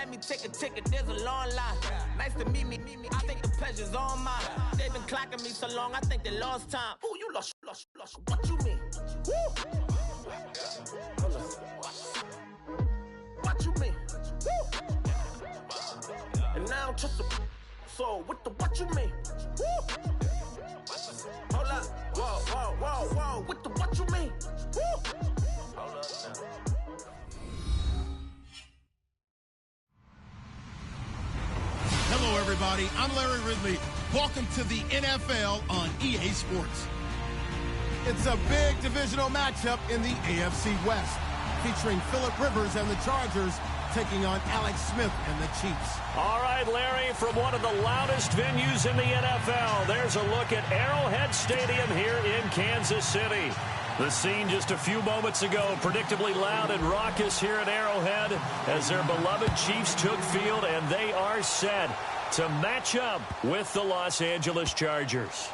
let me take a ticket, there's a long line. Nice to meet me, I think the pleasure's all mine. They've been clocking me so long, I think they lost time. Ooh, you lost, what you mean? Woo! What you mean? Woo! And now I don't trust the so what you mean? Woo! Hold up, whoa, what you mean? Woo! Hold up now. Hello, everybody. I'm Larry Ridley. Welcome to the NFL on EA Sports. It's a big divisional matchup in the AFC West, featuring Phillip Rivers and the Chargers taking on Alex Smith and the Chiefs. All right, Larry, from one of the loudest venues in the NFL, there's a look at Arrowhead Stadium here in Kansas City. The scene just a few moments ago, predictably loud and raucous here at Arrowhead as their beloved Chiefs took field, and they are set to match up with the Los Angeles Chargers.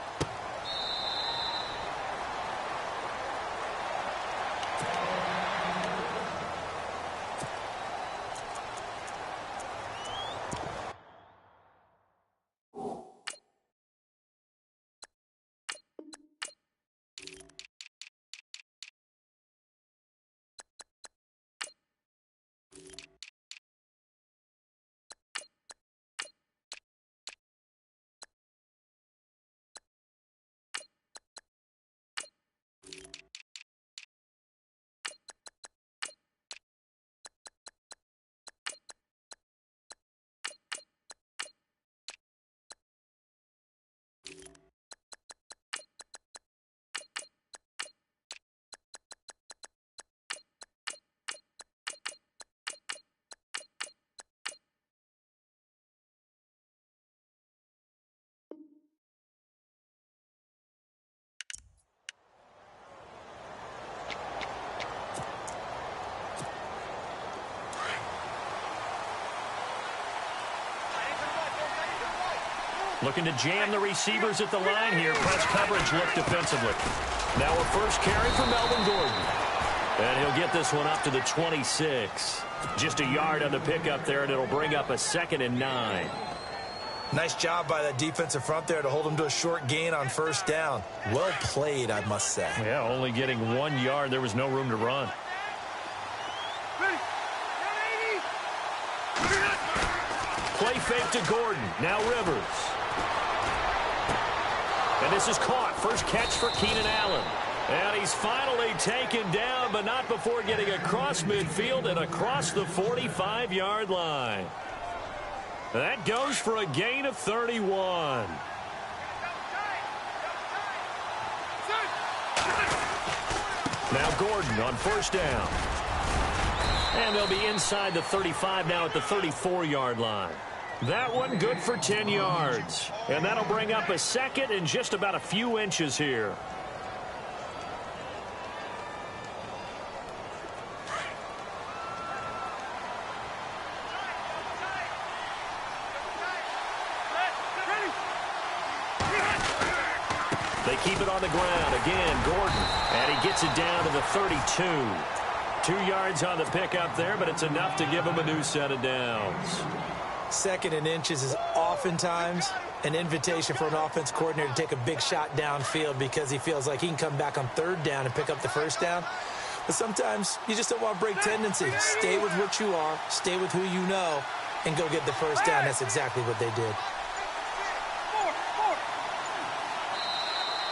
Looking to jam the receivers at the line here. Press coverage look defensively. Now a first carry for Melvin Gordon. And he'll get this one up to the 26. Just a yard on the pickup there, and it'll bring up a 2nd and 9. Nice job by that defensive front there to hold him to a short gain on first down. Well played, I must say. Yeah, only getting 1 yard. There was no room to run. Play fake to Gordon. Now Rivers. And this is caught. First catch for Keenan Allen. And he's finally taken down, but not before getting across midfield and across the 45-yard line. That goes for a gain of 31. Now Gordon on first down. And they'll be inside the 35 now at the 34-yard line. That one good for 10 yards. And that'll bring up a 2nd and just about a few inches here. They keep it on the ground. Again, Gordon. And he gets it down to the 32. 2 yards on the pickup there, but it's enough to give him a new set of downs. 2nd and inches is oftentimes an invitation for an offense coordinator to take a big shot downfield because he feels like he can come back on 3rd down and pick up the first down. But sometimes you just don't want to break tendency. Stay with what you are, stay with who you know, and go get the first down. That's exactly what they did.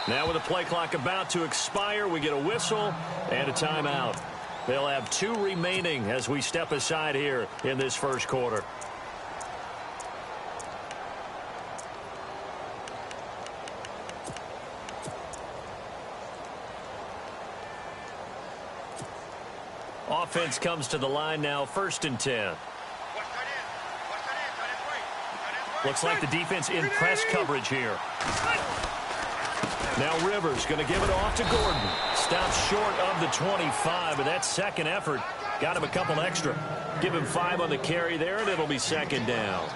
Now with the play clock about to expire, we get a whistle and a timeout. They'll have 2 remaining as we step aside here in this first quarter. Offense comes to the line now, 1st and 10. Looks like the defense in press coverage here. Now Rivers going to give it off to Gordon. Stops short of the 25, but that 2nd effort got him a couple extra. Give him 5 on the carry there, and it'll be 2nd down.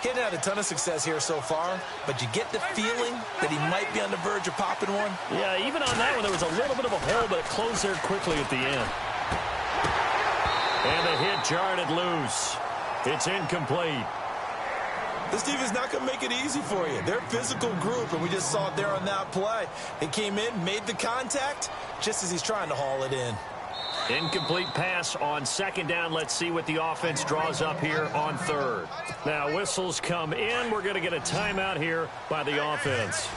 He hadn't had a ton of success here so far, but you get the feeling that he might be on the verge of popping one. Yeah, even on that one, there was a little bit of a hole, but it closed there quickly at the end. And the hit jarred it loose. It's incomplete. This team is not going to make it easy for you. They're a physical group, and we just saw it there on that play. They came in, made the contact, just as he's trying to haul it in. Incomplete pass on second down. Let's see what the offense draws up here on third. Now, whistles come in. We're going to get a timeout here by the offense.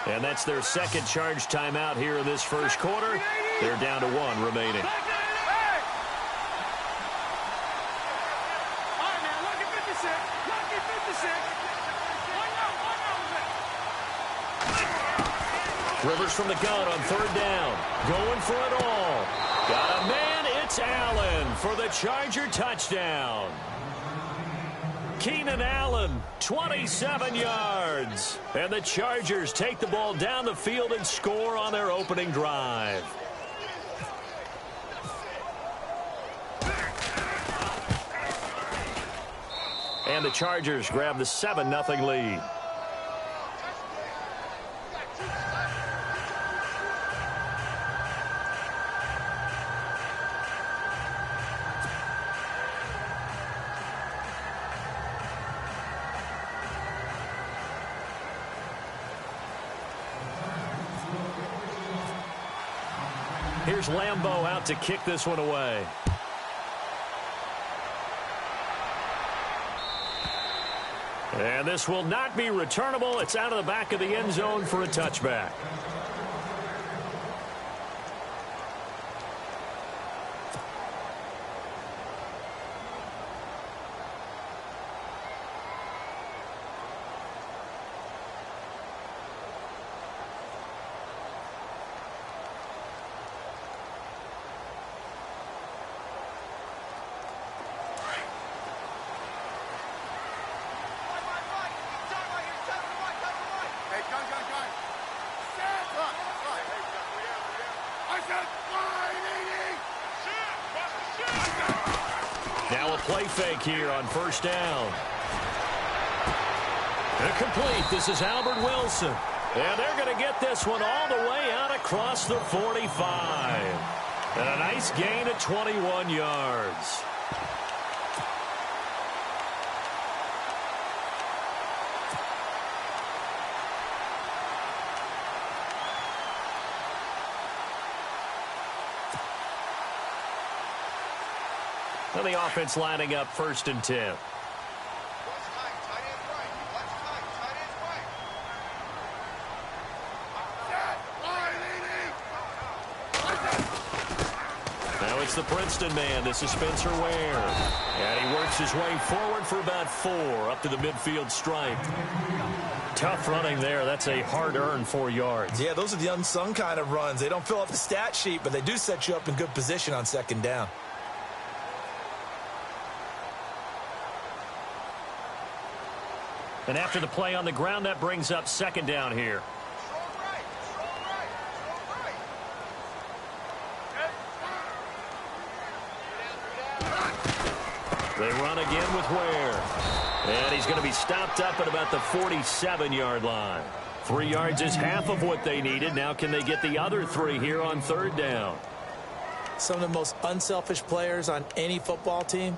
And that's their second charge timeout here in this first quarter. They're down to 1 remaining. Rivers from the gun on third down. Going for it all. Got a man. It's Allen for the Charger touchdown. Keenan Allen, 27 yards. And the Chargers take the ball down the field and score on their opening drive. And the Chargers grab the 7-0 lead. Here's Lambeau out to kick this one away. And this will not be returnable. It's out of the back of the end zone for a touchback. Now a play fake here on first down. Complete. This is Albert Wilson. And they're going to get this one all the way out across the 45. And a nice gain of 21 yards. And the offense lining up 1st and 10. Now it's the Princeton man. This is Spencer Ware. And he works his way forward for about 4 up to the midfield stripe. Tough running there. That's a hard-earned 4 yards. Yeah, those are the unsung kind of runs. They don't fill up the stat sheet, but they do set you up in good position on second down. And after the play on the ground, that brings up second down here. They run again with Ware. And he's going to be stopped up at about the 47-yard line. 3 yards is half of what they needed. Now can they get the other 3 here on third down? Some of the most unselfish players on any football team,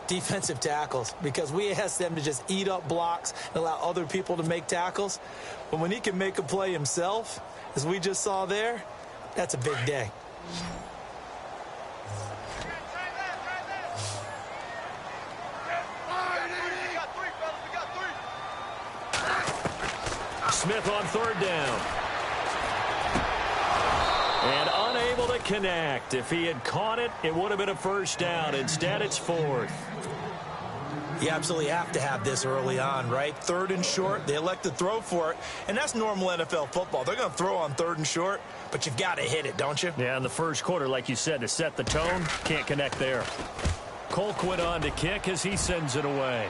defensive tackles, because we ask them to just eat up blocks and allow other people to make tackles. But when he can make a play himself, as we just saw there, that's a big day. Smith on third down. And unable to connect. If he had caught it, it would have been a first down. Instead, it's 4th. You absolutely have to have this early on, right? 3rd and short, they elect to throw for it, and that's normal NFL football. They're going to throw on 3rd and short, but you've got to hit it, don't you? Yeah, in the first quarter, like you said, to set the tone, can't connect there. Colquitt on to kick as he sends it away.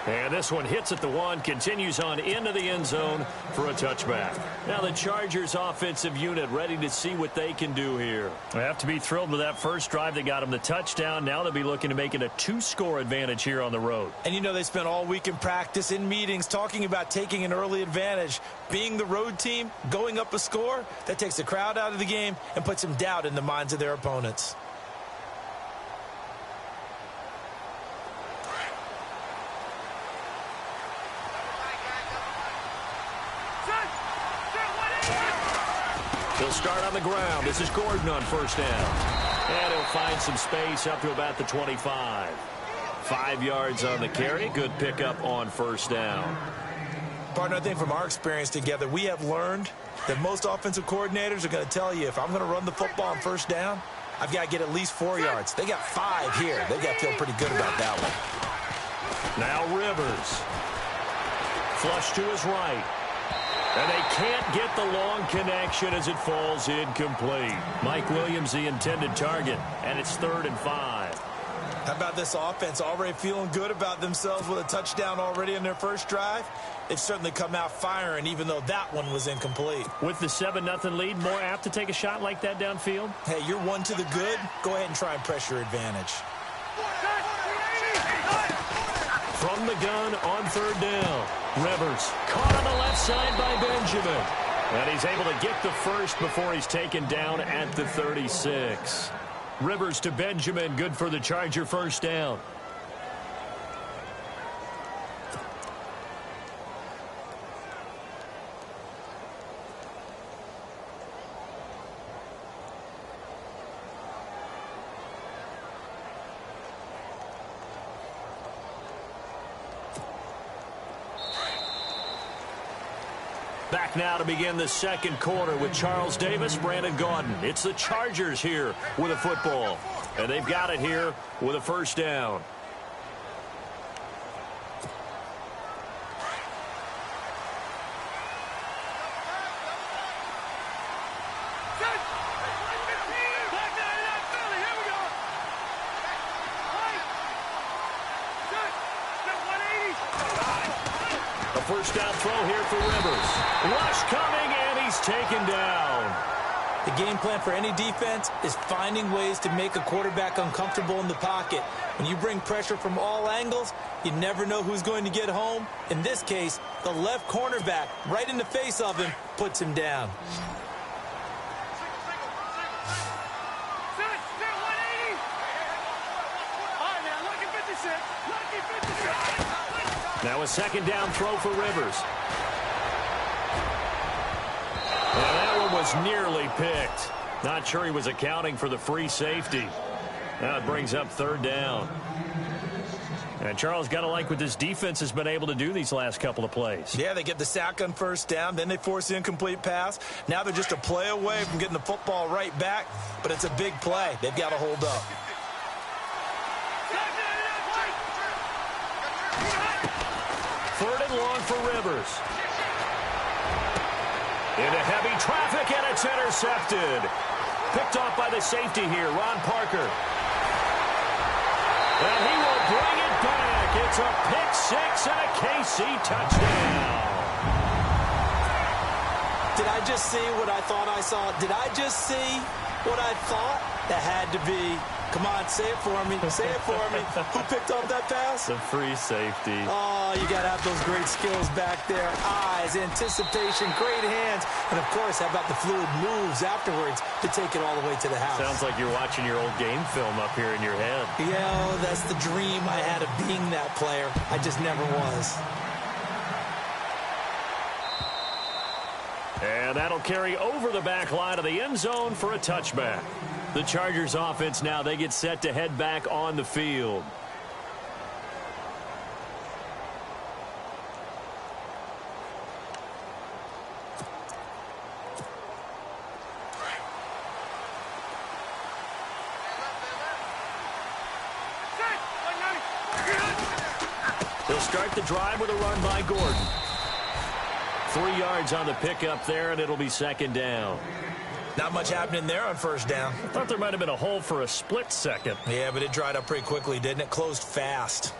And this one hits at the 1, continues on into the end zone for a touchback. Now the Chargers offensive unit ready to see what they can do here. They have to be thrilled with that first drive. They got them the touchdown. Now they'll be looking to make it a 2-score advantage here on the road. And you know they spent all week in practice, in meetings, talking about taking an early advantage. Being the road team, going up a score, that takes the crowd out of the game and puts some doubt in the minds of their opponents. They'll start on the ground. This is Gordon on first down. And he'll find some space up to about the 25. 5 yards on the carry. Good pickup on first down. Partner, I think from our experience together, we have learned that most offensive coordinators are going to tell you, if I'm going to run the football on first down, I've got to get at least 4 yards. They got 5 here. They got to feel pretty good about that one. Now Rivers. Flush to his right. And they can't get the long connection as it falls incomplete. Mike Williams, the intended target, and it's 3rd and 5. How about this offense already feeling good about themselves with a touchdown already in their first drive? They've certainly come out firing, even though that one was incomplete. With the 7-0 lead, more apt to take a shot like that downfield? Hey, you're one to the good. Go ahead and try and press your advantage. From the gun on 3rd down. Rivers caught on the left side by Benjamin. And he's able to get the first before he's taken down at the 36. Rivers to Benjamin, good for the Charger first down. Back now to begin the second quarter with Charles Davis, Brandon Gaudin. It's the Chargers here with a football. And they've got it here with a first down. First down throw here for Rivers. Rush coming, and he's taken down. The game plan for any defense is finding ways to make a quarterback uncomfortable in the pocket. When you bring pressure from all angles, you never know who's going to get home. In this case, the left cornerback, right in the face of him, puts him down. Now a second down throw for Rivers. And that one was nearly picked. Not sure he was accounting for the free safety. Now it brings up 3rd down. And Charles, got to like what this defense has been able to do these last couple of plays. Yeah, they get the sack on first down, then they force the incomplete pass. Now they're just a play away from getting the football right back, but it's a big play. They've got to hold up. 3rd and long for Rivers. Into heavy traffic, and it's intercepted. Picked off by the safety here, Ron Parker. And he will bring it back. It's a pick six and a KC touchdown. Did I just see what I thought I saw? Did I just see what I thought? That had to be. Come on, say it for me. Say it for me. Who picked up that pass? The free safety. Oh, you got to have those great skills back there. Eyes, anticipation, great hands. And, of course, how about the fluid moves afterwards to take it all the way to the house? Sounds like you're watching your old game film up here in your head. Yeah, that's the dream I had of being that player. I just never was. And that'll carry over the back line of the end zone for a touchback. The Chargers offense now, they get set to head back on the field. They'll start the drive with a run by Gordon. 3 yards on the pickup there, and it'll be 2nd down. Not much happening there on first down. I thought there might have been a hole for a split second. Yeah, but it dried up pretty quickly, didn't it? Closed fast.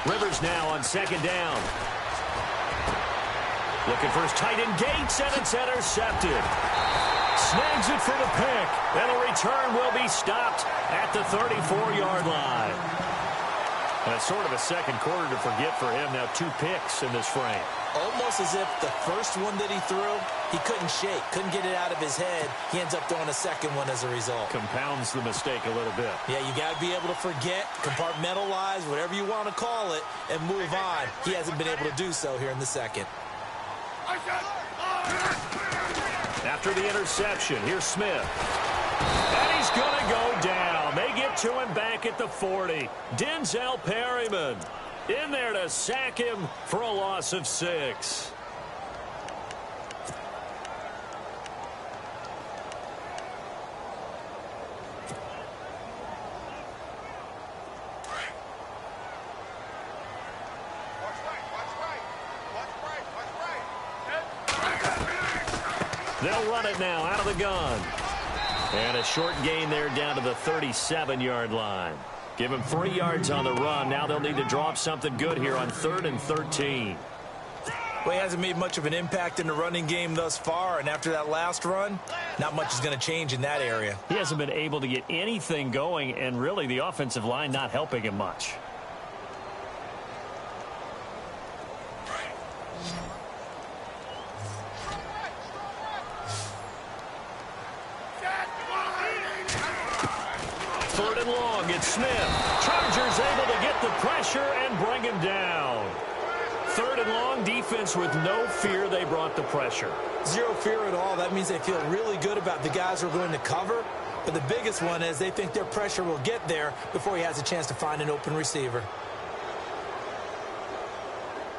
Rivers now on 2nd down. Looking for his tight end Gates, and it's intercepted. Snags it for the pick, and the return will be stopped at the 34-yard line. And it's sort of a second quarter to forget for him. Now 2 picks in this frame. Almost as if the first one that he threw, he couldn't shake, couldn't get it out of his head. He ends up throwing a second one as a result. Compounds the mistake a little bit. Yeah, you got to be able to forget, compartmentalize, whatever you want to call it, and move on. He hasn't been able to do so here in the second. After the interception, here's Smith. And he's going to go down. They get to him back at the 40. Denzel Perryman in there to sack him for a loss of 6. They'll run it now out of the gun. And a short gain there down to the 37-yard line. Give him 3 yards on the run. Now they'll need to draw up something good here on 3rd and 13. Well, he hasn't made much of an impact in the running game thus far, and after that last run, not much is going to change in that area. He hasn't been able to get anything going, and really the offensive line not helping him much. Third and long, it's Smith. Chargers able to get the pressure and bring him down. 3rd and long, defense with no fear. They brought the pressure. Zero fear at all. That means they feel really good about the guys who are going to cover. But the biggest one is they think their pressure will get there before he has a chance to find an open receiver.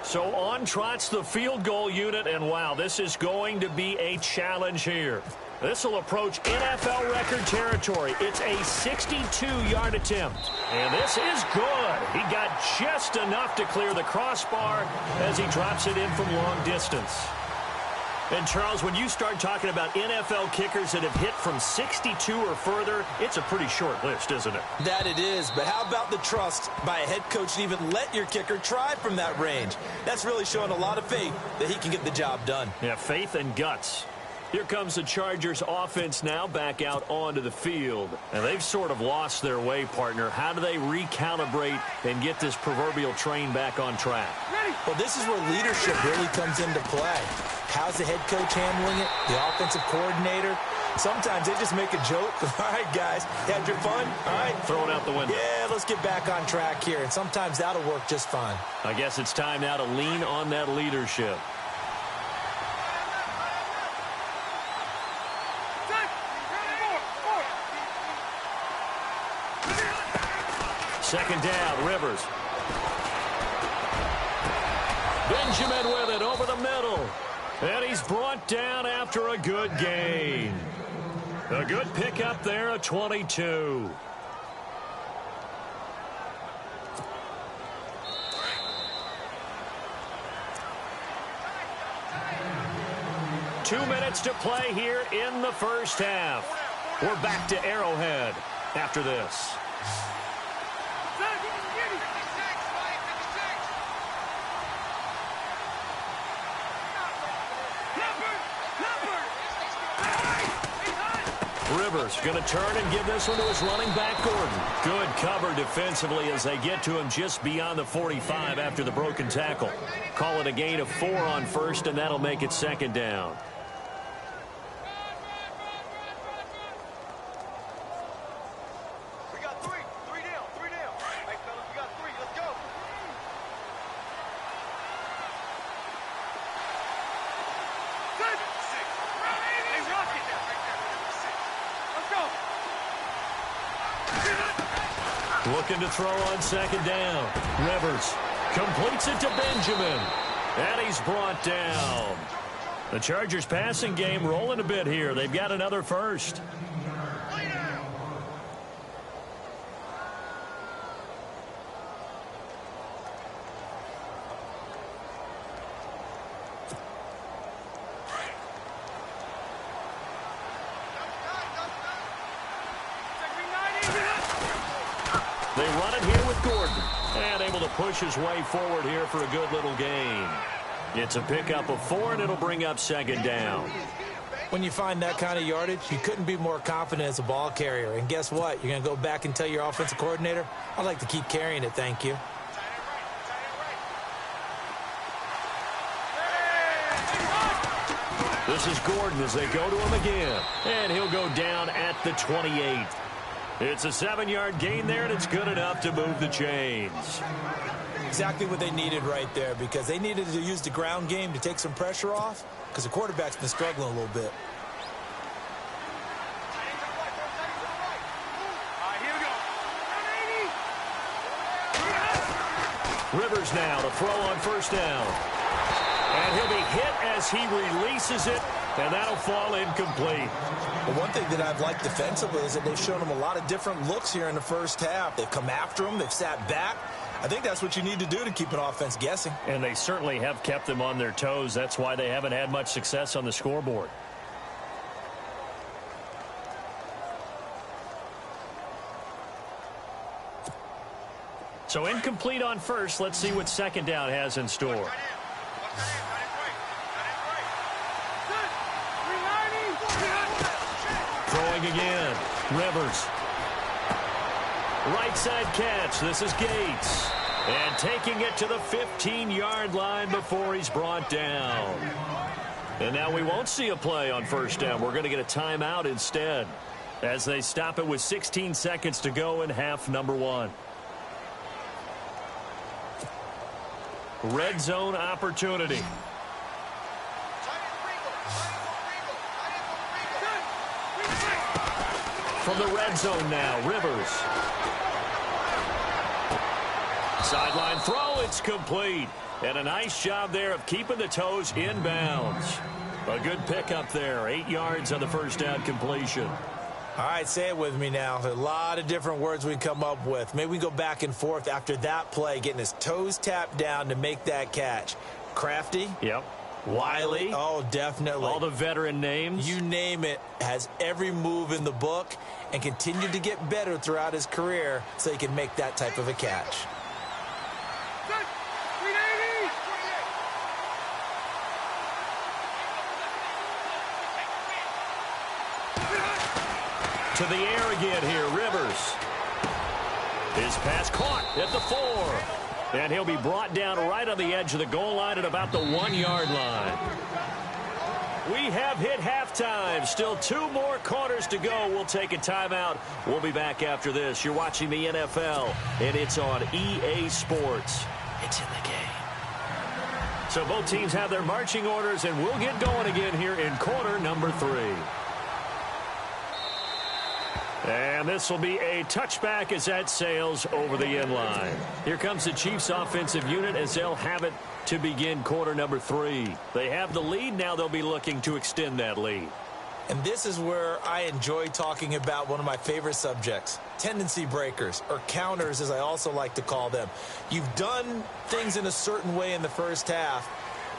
So on trots the field goal unit, and wow, this is going to be a challenge here. This will approach NFL record territory. It's a 62-yard attempt. And this is good. He got just enough to clear the crossbar as he drops it in from long distance. And, Charles, when you start talking about NFL kickers that have hit from 62 or further, it's a pretty short list, isn't it? That it is. But how about the trust by a head coach to even let your kicker try from that range? That's really showing a lot of faith that he can get the job done. Yeah, faith and guts. Here comes the Chargers offense now back out onto the field. And they've sort of lost their way, partner. How do they recalibrate and get this proverbial train back on track? Well, this is where leadership really comes into play. How's the head coach handling it? The offensive coordinator? Sometimes they just make a joke. All right, guys, had your fun? All right. Throw it out the window. Yeah, let's get back on track here. And sometimes that'll work just fine. I guess it's time now to lean on that leadership. Second down, Rivers. Benjamin with it over the middle. And he's brought down after a good gain. A good pickup there, a 22. Two minutes to play here in the first half. We're back to Arrowhead after this. Rivers going to turn and give this one to his running back, Gordon. Good cover defensively as they get to him just beyond the 45 after the broken tackle. Call it a gain of 4 on first, and that'll make it second down. We got three down. Hey, fellas, we got 3. Let's go. Looking to throw on second down. Rivers completes it to Benjamin. And he's brought down. The Chargers passing game rolling a bit here. They've got another first. They run it here with Gordon. And able to push his way forward here for a good little gain. It's a pickup of 4, and it'll bring up second down. When you find that kind of yardage, you couldn't be more confident as a ball carrier. And guess what? You're going to go back and tell your offensive coordinator, I'd like to keep carrying it, thank you. This is Gordon as they go to him again. And he'll go down at the 28. It's a 7-yard gain there, and it's good enough to move the chains. Exactly what they needed right there, because they needed to use the ground game to take some pressure off, because the quarterback's been struggling a little bit. Rivers now to throw on first down. And he'll be hit as he releases it, and that'll fall incomplete. Well, one thing that I've liked defensively is that they've shown him a lot of different looks here in the first half. They've come after him. They've sat back. I think that's what you need to do to keep an offense guessing. And they certainly have kept them on their toes. That's why they haven't had much success on the scoreboard. So incomplete on first. Let's see what second down has in store. Throwing again. Rivers. Right side catch. This is Gates. And taking it to the 15-yard line before he's brought down. And now we won't see a play on first down. We're going to get a timeout instead as they stop it with 16 seconds to go in half number 1. Red zone opportunity. From the red zone now, Rivers. Sideline throw, it's complete. And a nice job there of keeping the toes inbounds. A good pickup there, 8 yards on the first down completion. All right, say it with me now. There's a lot of different words we can come up with. Maybe we go back and forth after that play, getting his toes tapped down to make that catch. Crafty. Yep. Wiley. Oh, definitely. All the veteran names. You name it. Has every move in the book and continued to get better throughout his career so he can make that type of a catch. To the air again here, Rivers. His pass caught at the 4. And he'll be brought down right on the edge of the goal line at about the 1-yard line. We have hit halftime. Still 2 more quarters to go. We'll take a timeout. We'll be back after this. You're watching the NFL, and it's on EA Sports. It's in the game. So both teams have their marching orders, and we'll get going again here in quarter number 3. And this will be a touchback as that sails over the end line. Here comes the Chiefs offensive unit as they'll have it to begin quarter number 3. They have the lead. Now they'll be looking to extend that lead. And this is where I enjoy talking about one of my favorite subjects, tendency breakers, or counters as I also like to call them. You've done things in a certain way in the first half,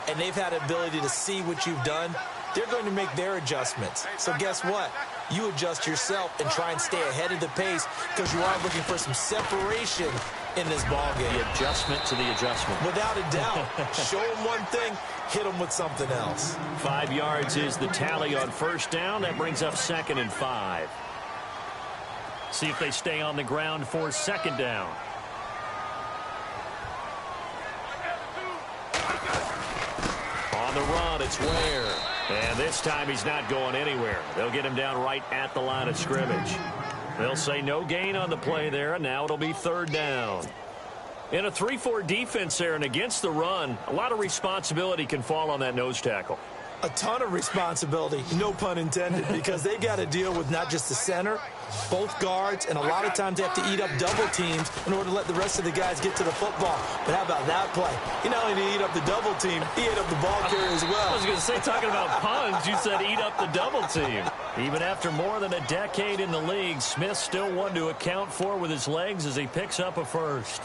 and they've had the ability to see what you've done. They're going to make their adjustments. So guess what? You adjust yourself and try and stay ahead of the pace because you are looking for some separation in this ball game. The adjustment to the adjustment. Without a doubt. Show them one thing, hit them with something else. 5 yards is the tally on first down. That brings up 2nd and 5. See if they stay on the ground for second down. On the run, it's Ware. And this time he's not going anywhere. They'll get him down right at the line of scrimmage. They'll say no gain on the play there, and now it'll be 3rd down. In a 3-4 defense there and against the run, a lot of responsibility can fall on that nose tackle. A ton of responsibility, no pun intended, because they got to deal with not just the center, both guards, and a lot of times they have to eat up double teams in order to let the rest of the guys get to the football. But how about that play? He not only did he eat up the double team, he ate up the ball carrier as well. I was going to say, talking about puns, you said eat up the double team. Even after more than a decade in the league, Smith still one to account for with his legs as he picks up a first.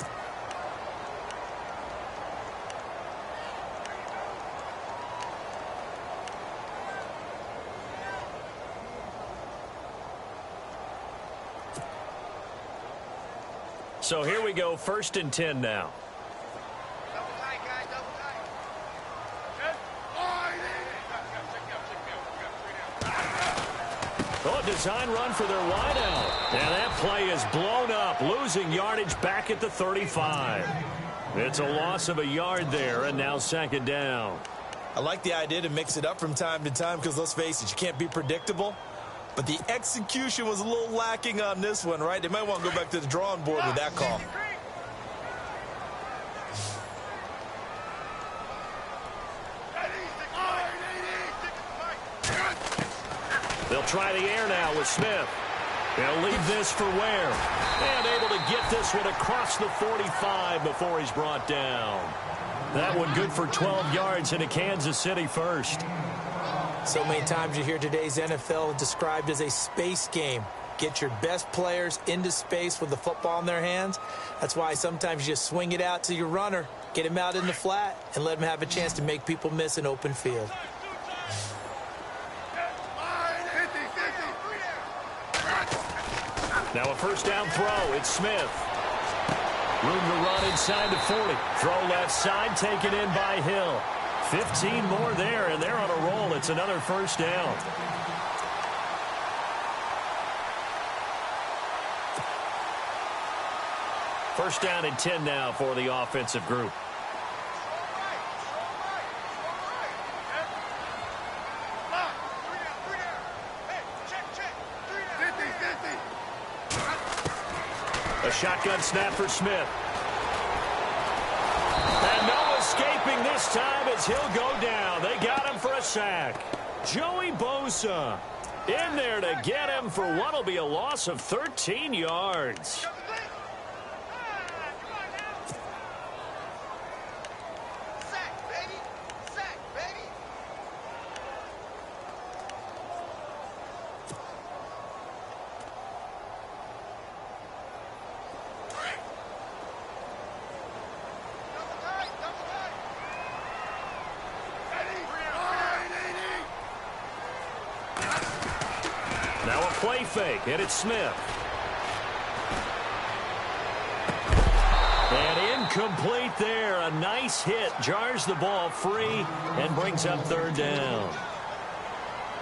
So here we go, 1st and 10 now. Double tight, guys, double tight. Oh, design run for their wideout. And that play is blown up, losing yardage back at the 35. It's a loss of a yard there, and now second down. I like the idea to mix it up from time to time because, let's face it, you can't be predictable. But the execution was a little lacking on this one, right? They might want to go back to the drawing board with that call. They'll try the air now with Smith. They'll leave this for Ware. And able to get this one across the 45 before he's brought down. That one good for 12 yards into Kansas City first. So many times you hear today's NFL described as a space game. Get your best players into space with the football in their hands. That's why sometimes you just swing it out to your runner, get him out in the flat, and let him have a chance to make people miss an open field. Now a first down throw. It's Smith. Room to run inside the 40. Throw left side, taken in by Hill. 15 more there, and they're on a roll. It's another first down. First down and 10 now for the offensive group. A shotgun snap for Smith. And no escaping this time as he'll go down. They got him for a sack. Joey Bosa in there to get him for what will be a loss of 13 yards. Now a play fake, and it's Smith. And incomplete there. A nice hit. Jars the ball free and brings up third down.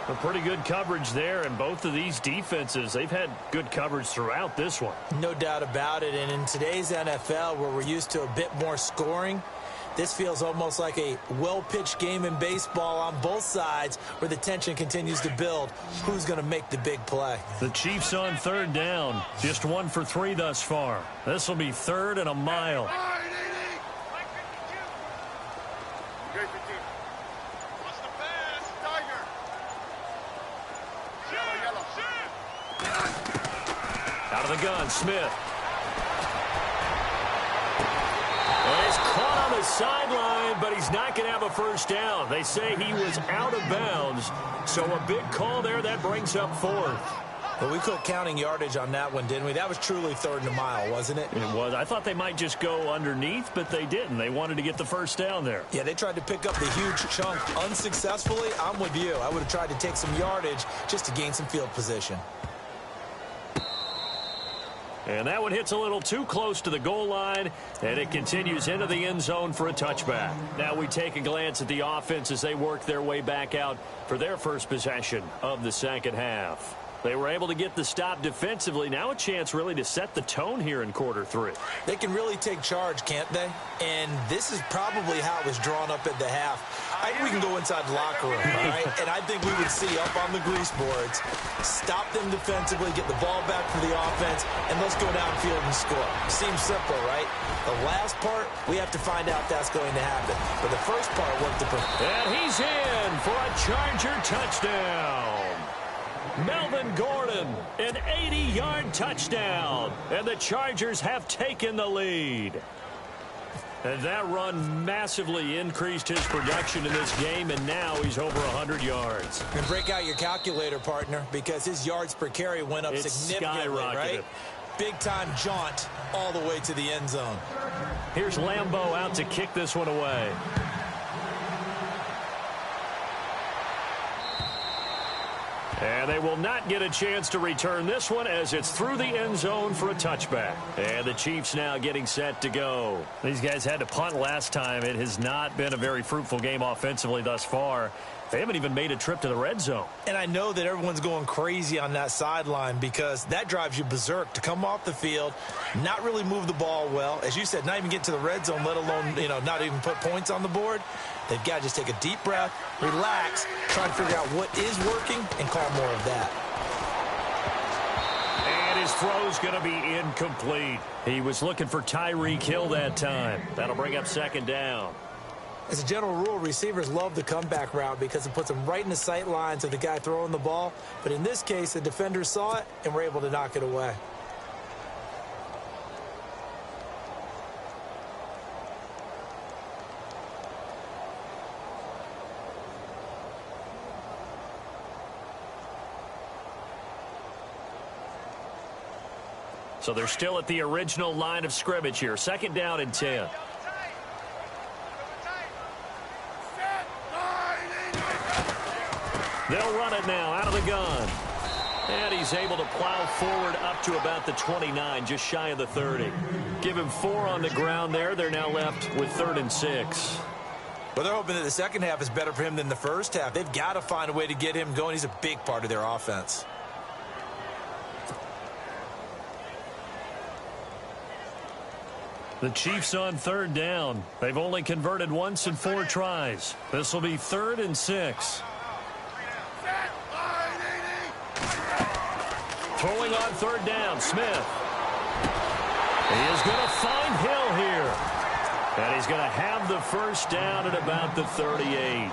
A pretty good coverage there, and both of these defenses, they've had good coverage throughout this one. No doubt about it, and in today's NFL, where we're used to a bit more scoring, this feels almost like a well-pitched game in baseball on both sides where the tension continues to build. Who's going to make the big play? The Chiefs on third down. Just 1 for 3 thus far. This will be third and a mile. Out of the gun, Smith. And he's caught on the sideline, but he's not going to have a first down. They say he was out of bounds, so a big call there that brings up fourth. Well, we quit counting yardage on that one, didn't we? That was truly third and a mile, wasn't it? It was. I thought they might just go underneath, but they didn't. They wanted to get the first down there. Yeah, they tried to pick up the huge chunk unsuccessfully. I'm with you. I would have tried to take some yardage just to gain some field position. And that one hits a little too close to the goal line, and it continues into the end zone for a touchback. Now we take a glance at the offense as they work their way back out for their first possession of the second half. They were able to get the stop defensively. Now a chance really to set the tone here in quarter 3. They can really take charge, can't they? And this is probably how it was drawn up at the half. I think we can go inside the locker room, all right? And I think we would see up on the grease boards, stop them defensively, get the ball back for the offense, and let's go downfield and score. Seems simple, right? The last part, we have to find out that's going to happen. But the first part worked the perfect. And he's in for a Charger touchdown. Melvin Gordon, an 80-yard touchdown, and the Chargers have taken the lead. And that run massively increased his production in this game, and now he's over 100 yards. And break out your calculator, partner, because his yards per carry went up significantly, right? Big-time jaunt all the way to the end zone. Here's Lambeau out to kick this one away. And they will not get a chance to return this one as it's through the end zone for a touchback. And the Chiefs now getting set to go. These guys had to punt last time. It has not been a very fruitful game offensively thus far. They haven't even made a trip to the red zone. And I know that everyone's going crazy on that sideline because that drives you berserk to come off the field, not really move the ball well. As you said, not even get to the red zone, let alone, not even put points on the board. They've got to just take a deep breath, relax, try to figure out what is working, and call more of that. And his throw's going to be incomplete. He was looking for Tyreek Hill that time. That'll bring up second down. As a general rule, receivers love the comeback route because it puts them right in the sight lines of the guy throwing the ball. But in this case, the defenders saw it and were able to knock it away. So they're still at the original line of scrimmage here. Second down and 10. They'll run it now out of the gun. And he's able to plow forward up to about the 29, just shy of the 30. Give him 4 on the ground there. They're now left with 3rd and 6. Well, they're hoping that the second half is better for him than the first half. They've got to find a way to get him going. He's a big part of their offense. The Chiefs on 3rd down. They've only converted once in 4 tries. This will be 3rd and 6. Throwing on 3rd down, Smith. He is going to find Hill here. And he's going to have the first down at about the 38.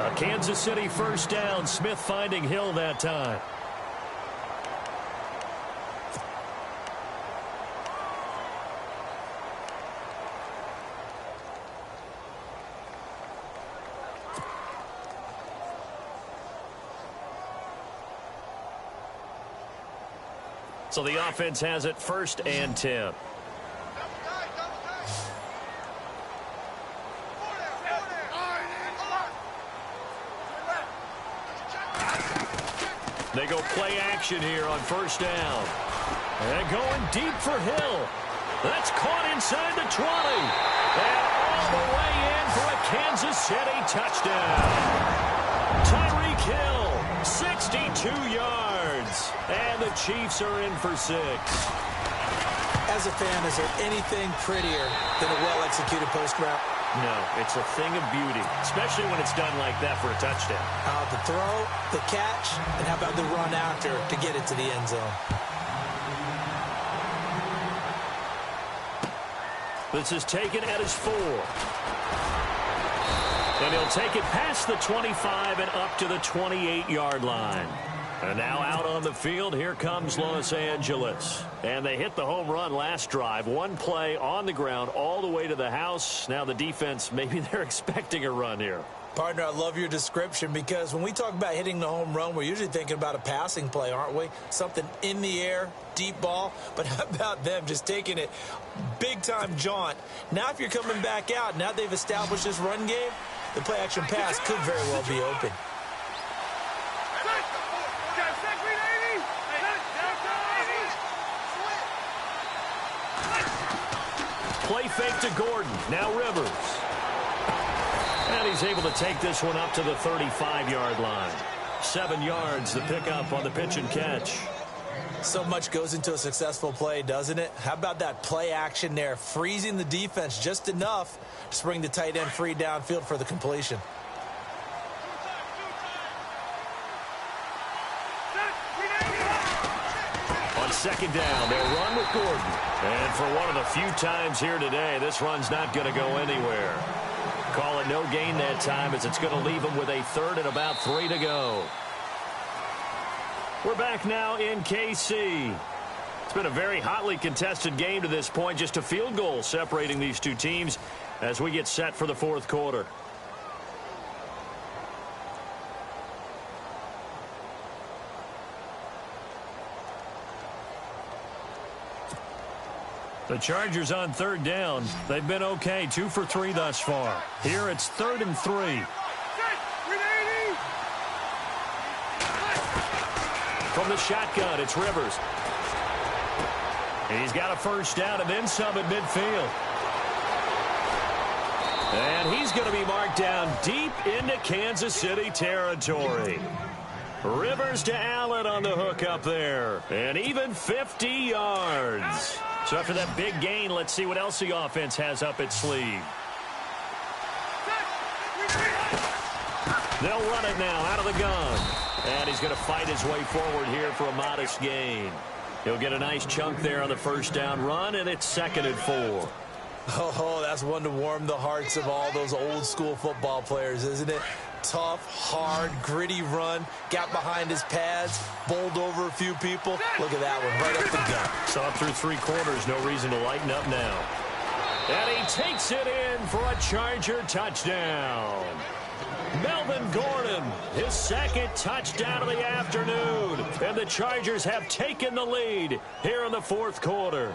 A Kansas City first down. Smith finding Hill that time. So the offense has it 1st and 10. They go play action here on 1st down. And going deep for Hill. That's caught inside the 20. And all the way in for a Kansas City touchdown. Tyreek Hill, 62 yards. And the Chiefs are in for 6. As a fan, is there anything prettier than a well-executed post route? No, it's a thing of beauty, especially when it's done like that for a touchdown. The throw, the catch, and how about the run after to get it to the end zone? This is taken at his 4. And he'll take it past the 25 and up to the 28-yard line. And now out on the field, here comes Los Angeles. And they hit the home run last drive. One play on the ground all the way to the house. Now the defense, maybe they're expecting a run here. Partner, I love your description because when we talk about hitting the home run, we're usually thinking about a passing play, aren't we? Something in the air, deep ball. But how about them just taking it big-time jaunt? Now if you're coming back out, now they've established this run game, the play-action pass could very well be open. Play fake to Gordon. Now Rivers. And he's able to take this one up to the 35-yard line. 7 yards, the pickup on the pitch and catch. So much goes into a successful play, doesn't it? How about that play action there, freezing the defense just enough to bring the tight end free downfield for the completion. On 2nd down, they'll run with Gordon. And for one of the few times here today, this run's not going to go anywhere. Call it no gain that time as it's going to leave them with a 3rd and about 3 to go. We're back now in KC. It's been a very hotly contested game to this point. Just a field goal separating these two teams as we get set for the 4th quarter. The Chargers on 3rd down. They've been okay, 2 for 3 thus far. Here it's 3rd and 3. From the shotgun, it's Rivers. He's got a first down and then some at midfield. And he's going to be marked down deep into Kansas City territory. Rivers to Allen on the hook up there. And even 50 yards. So after that big gain, let's see what else the offense has up its sleeve. They'll run it now out of the gun. And he's going to fight his way forward here for a modest gain. He'll get a nice chunk there on the first down run, and it's 2nd and 4. Oh, that's one to warm the hearts of all those old school football players, isn't it? Tough, hard, gritty run, got behind his pads, bowled over a few people. Look at that one, right up the gut. So up through 3 quarters, no reason to lighten up now. And he takes it in for a Charger touchdown. Melvin Gordon, his 2nd touchdown of the afternoon. And the Chargers have taken the lead here in the 4th quarter.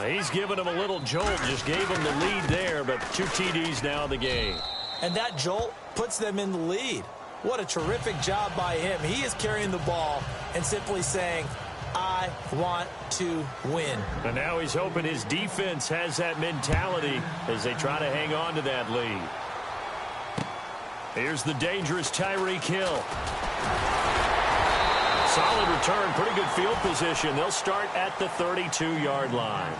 He's given him a little jolt, just gave him the lead there, but 2 TDs now in the game. And that jolt puts them in the lead. What a terrific job by him. He is carrying the ball and simply saying, I want to win. And now he's hoping his defense has that mentality as they try to hang on to that lead. Here's the dangerous Tyreek Hill. Solid return, pretty good field position. They'll start at the 32-yard line.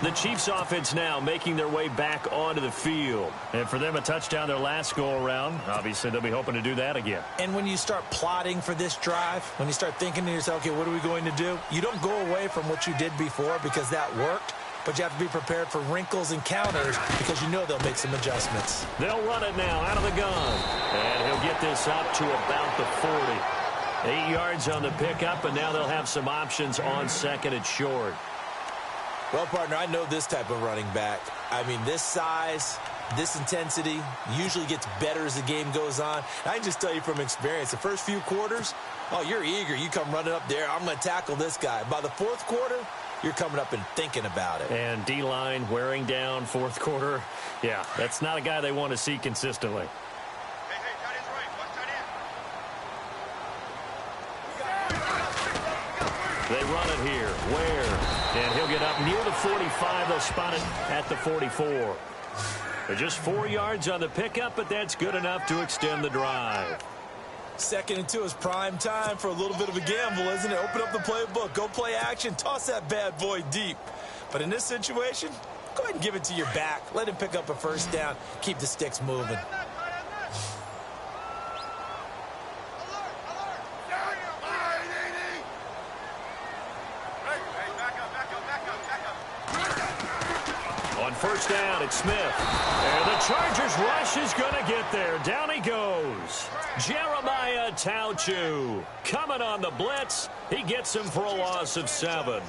The Chiefs offense now making their way back onto the field. And for them, a touchdown their last go-around. Obviously, they'll be hoping to do that again. And when you start plotting for this drive, when you start thinking to yourself, okay, what are we going to do? You don't go away from what you did before because that worked. But you have to be prepared for wrinkles and counters because you know they'll make some adjustments. They'll run it now out of the gun. And he'll get this up to about the 40. 8 yards on the pickup, and now they'll have some options on 2nd and short. Well, partner, I know this type of running back. I mean, this size, this intensity usually gets better as the game goes on. And I can just tell you from experience, the first few quarters, oh, you're eager. You come running up there, I'm going to tackle this guy. By the 4th quarter, you're coming up and thinking about it. And D-line wearing down 4th quarter. Yeah, that's not a guy they want to see consistently. They run it here. Ware. And he'll get up near the 45. They'll spot it at the 44. They're just 4 yards on the pickup, but that's good enough to extend the drive. 2nd and 2 is prime time for a little bit of a gamble, isn't it? Open up the playbook. Go play action. Toss that bad boy deep. But in this situation, go ahead and give it to your back. Let him pick up a first down. Keep the sticks moving. On first down, it's Smith. And the Chargers rush is going to get there. Down he goes. Jeremiah Tauchu coming on the blitz. He gets him for a loss of 7.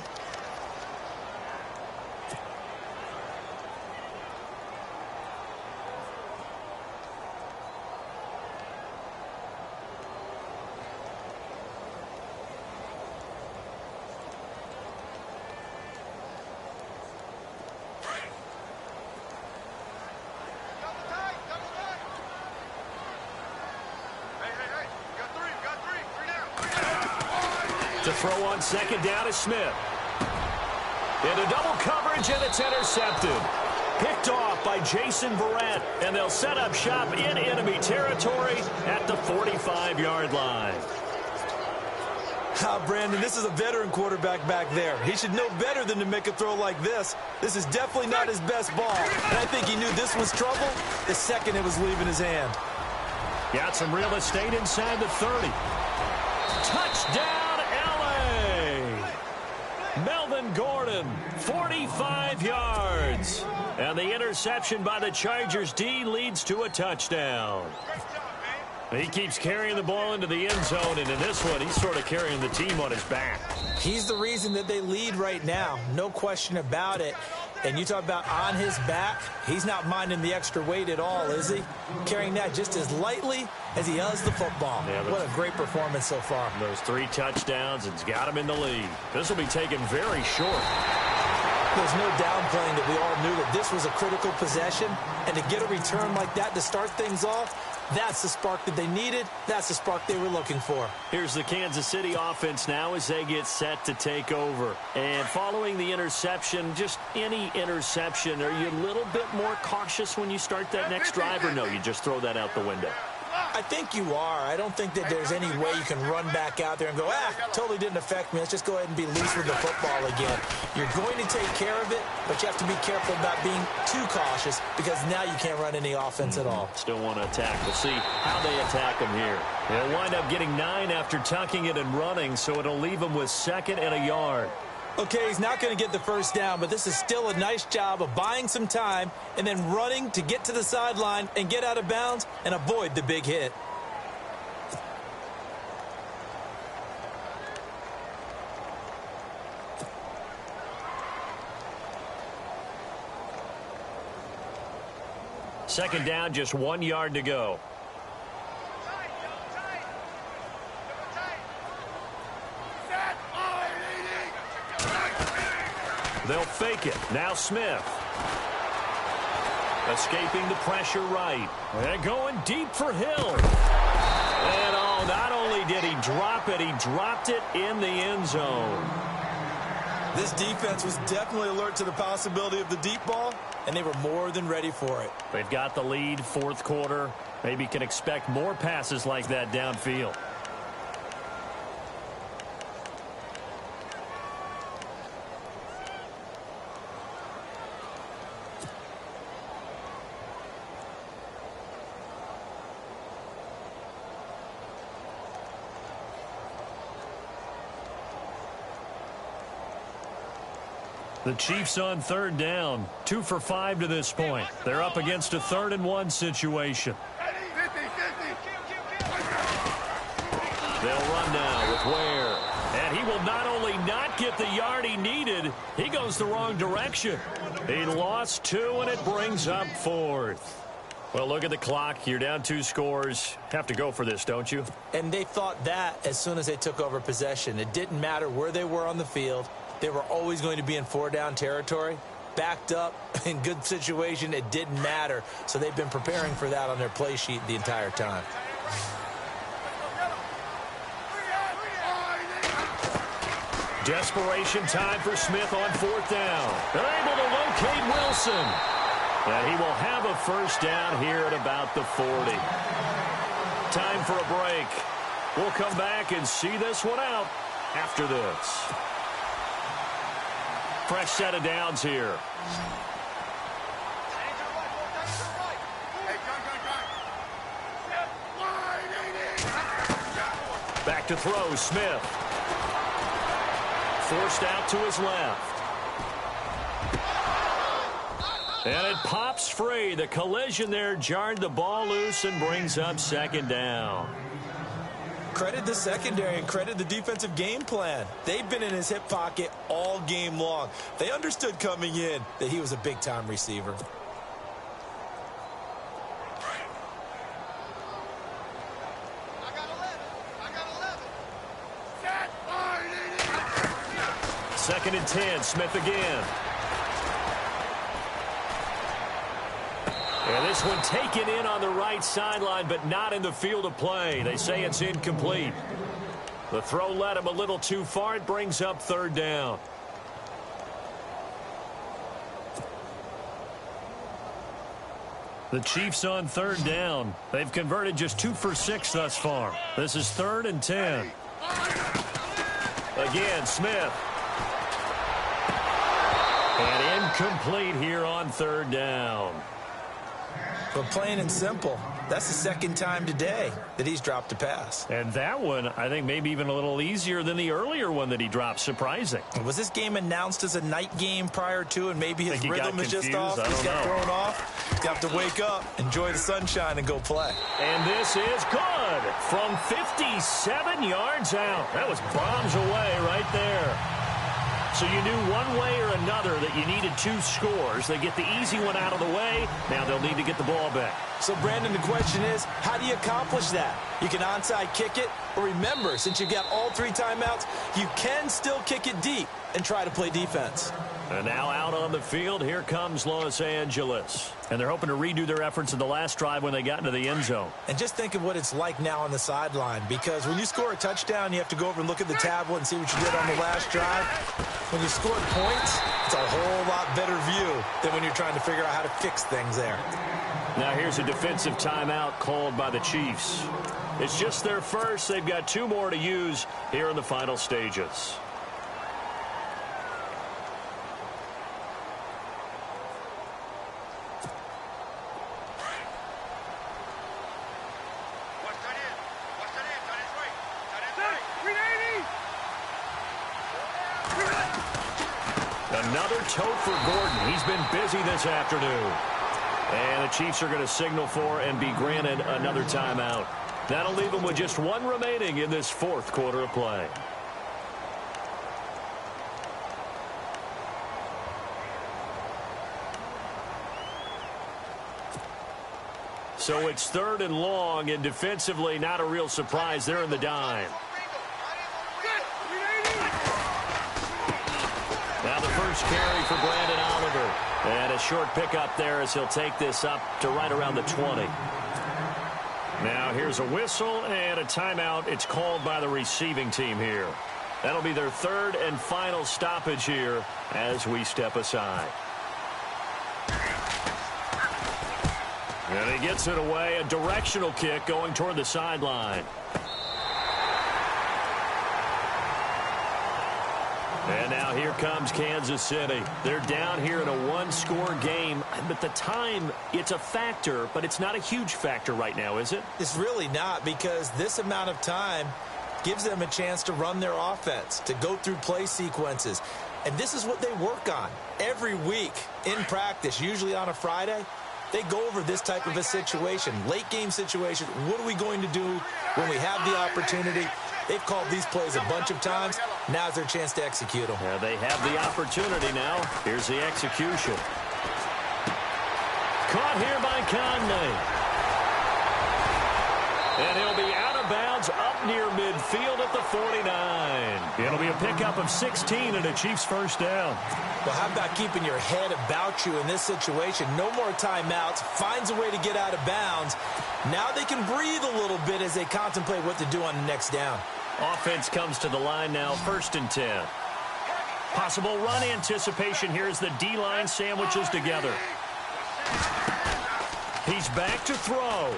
To throw on 2nd down is Smith. Into double coverage, and it's intercepted. Picked off by Jason Verrett, and they'll set up shop in enemy territory at the 45-yard line. Brandon, this is a veteran quarterback back there. He should know better than to make a throw like this. This is definitely not his best ball, and I think he knew this was trouble the second it was leaving his hand. Got some real estate inside the 30. Touchdown! Melvin Gordon, 45 yards. And the interception by the Chargers D leads to a touchdown. He keeps carrying the ball into the end zone, and in this one, he's sort of carrying the team on his back. He's the reason that they lead right now, no question about it. And you talk about on his back, he's not minding the extra weight at all, is he? Carrying that just as lightly as he does the football. Yeah, what a great performance so far. Those 3 touchdowns, it's got him in the lead. This will be taken very short. There's no downplaying that we all knew that this was a critical possession. And to get a return like that to start things off, That's the spark that they needed. That's the spark they were looking for. Here's the Kansas City offense now as they get set to take over. And following the interception, just any interception, are you a little bit more cautious when you start that next drive, or no, you just throw that out the window? I think you are. I don't think that there's any way you can run back out there and go, totally didn't affect me. Let's just go ahead and be loose with the football again. You're going to take care of it, but you have to be careful about being too cautious because now you can't run any offense at all. Still want to attack. We'll see how they attack them here. They'll wind up getting 9 after tucking it and running, so it'll leave them with 2nd and a yard. Okay, he's not going to get the first down, but this is still a nice job of buying some time and then running to get to the sideline and get out of bounds and avoid the big hit. Second down, just 1 yard to go. They'll fake it. Now Smith. Escaping the pressure right. And going deep for Hill. And not only did he drop it, he dropped it in the end zone. This defense was definitely alert to the possibility of the deep ball, and they were more than ready for it. They've got the lead, 4th quarter. Maybe can expect more passes like that downfield. The Chiefs on 3rd down, 2 for 5 to this point. They're up against a 3rd and 1 situation. They'll run now with Ware. And he will not only not get the yard he needed, he goes the wrong direction. He lost 2, and it brings up 4th. Well, look at the clock. You're down 2 scores. Have to go for this, don't you? And they thought that as soon as they took over possession. It didn't matter where they were on the field. They were always going to be in 4-down territory. Backed up, in good situation, it didn't matter. So they've been preparing for that on their play sheet the entire time. Desperation time for Smith on 4th down. They're able to locate Wilson. And he will have a first down here at about the 40. Time for a break. We'll come back and see this one out after this. Fresh set of downs here. Back to throw, Smith. Forced out to his left. And it pops free. The collision there jarred the ball loose and brings up 2nd down. Credit the secondary and credit the defensive game plan. They've been in his hip pocket all game long. They understood coming in that he was a big-time receiver. Second and 10, Smith again. And this one taken in on the right sideline, but not in the field of play. They say it's incomplete. The throw led him a little too far. It brings up 3rd down. The Chiefs on 3rd down. They've converted just 2 for 6 thus far. This is 3rd and 10. Again, Smith. And incomplete here on 3rd down. But plain and simple, that's the 2nd time today that he's dropped a pass. And that one, I think, maybe even a little easier than the earlier one that he dropped. Surprising. Was this game announced as a night game prior to, and maybe his rhythm is just off? He's got thrown off. He's got to wake up, enjoy the sunshine, and go play. And this is good from 57 yards out. That was bombs away right there. So you knew one way or another that you needed 2 scores. They get the easy one out of the way. Now they'll need to get the ball back. So, Brandon, the question is, how do you accomplish that? You can onside kick it, or remember, since you've got all 3 timeouts, you can still kick it deep and try to play defense. And now out on the field, here comes Los Angeles. And they're hoping to redo their efforts in the last drive when they got into the end zone. And just think of what it's like now on the sideline, because when you score a touchdown, you have to go over and look at the tablet and see what you did on the last drive. When you scored points, it's a whole lot better view than when you're trying to figure out how to fix things there. Now here's a defensive timeout called by the Chiefs. It's just their first. They've got 2 more to use here in the final stages. Another tote for Gordon. He's been busy this afternoon. And the Chiefs are going to signal for and be granted another timeout. That'll leave them with just 1 remaining in this 4th quarter of play. So it's 3rd and long, and defensively not a real surprise. They're in the dime. Now the first carry for Brandon Oliver. And a short pickup there as he'll take this up to right around the 20. Now here's a whistle and a timeout. It's called by the receiving team here. That'll be their 3rd and final stoppage here as we step aside. And he gets it away. A directional kick going toward the sideline. And now here comes Kansas City. They're down here in a 1-score game. But the time, it's a factor, but it's not a huge factor right now, is it? It's really not, because this amount of time gives them a chance to run their offense, to go through play sequences. And this is what they work on every week in practice, usually on a Friday. They go over this type of a situation, late game situation. What are we going to do when we have the opportunity? They've called these plays a bunch of times. Now's their chance to execute them. Yeah, they have the opportunity now. Here's the execution. Caught here by Conley. And he'll be out of bounds up near midfield at the 49. It'll be a pickup of 16 and a Chiefs first down. Well, how about keeping your head about you in this situation? No more timeouts. Finds a way to get out of bounds. Now they can breathe a little bit as they contemplate what to do on the next down. Offense comes to the line now, 1st and 10. Possible run anticipation here as the D-line sandwiches together. He's back to throw.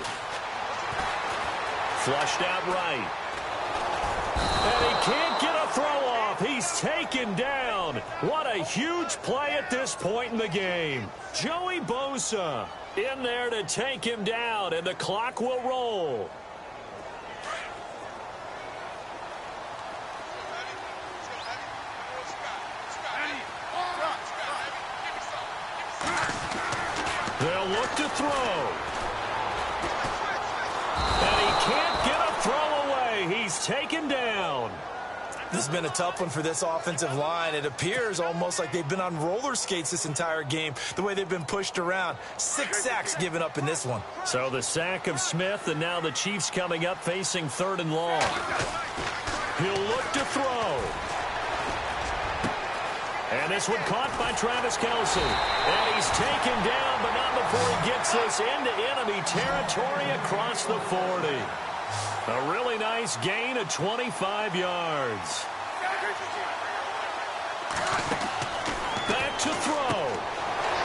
Flushed out right. And he can't get a throw off. He's taken down. What a huge play at this point in the game. Joey Bosa in there to take him down, and the clock will roll. They'll look to throw. And he can't get a throw away. He's taken down. This has been a tough one for this offensive line. It appears almost like they've been on roller skates this entire game, the way they've been pushed around. 6 sacks given up in this one. So the sack of Smith, and now the Chiefs coming up facing 3rd and long. He'll look to throw. And this one caught by Travis Kelce. And he's taken down, but not before he gets this into enemy territory across the 40. A really nice gain of 25 yards. Back to throw.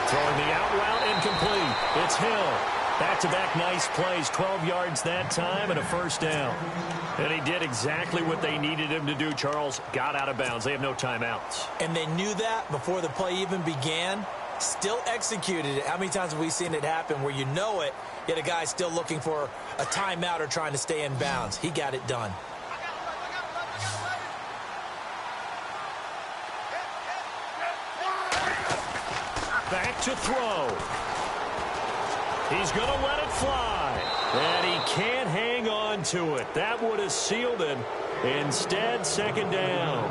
Throwing the out route incomplete. It's Hill. Back-to-back nice plays. 12 yards that time and a first down. And he did exactly what they needed him to do, Charles. Got out of bounds. They have no timeouts. And they knew that before the play even began. Still executed it. How many times have we seen it happen where you know it, yet a guy's still looking for a timeout or trying to stay in bounds? He got it done. Back to throw. He's going to let it fly. And he can't hang on to it. That would have sealed it. Instead, 2nd down.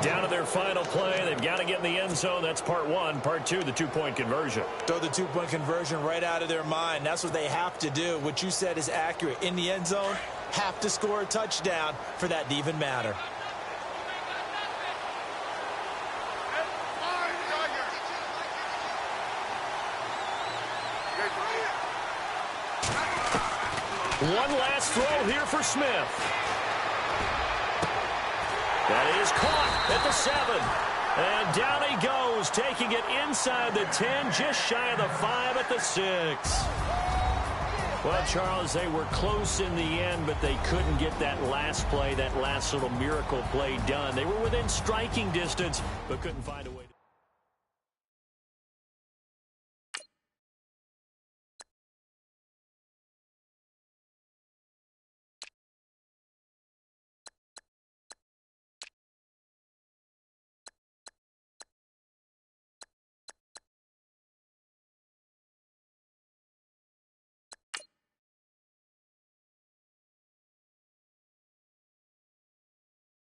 Down to their final play. They've got to get in the end zone. That's part 1. Part 2, the 2-point conversion. Throw the 2-point conversion right out of their mind. That's what they have to do. What you said is accurate. In the end zone, have to score a touchdown for that to even matter. One last throw here for Smith. That is caught at the 7. And down he goes, taking it inside the 10, just shy of the 5 at the 6. Well, Charles, they were close in the end, but they couldn't get that last play, that last little miracle play done. They were within striking distance, but couldn't find a way to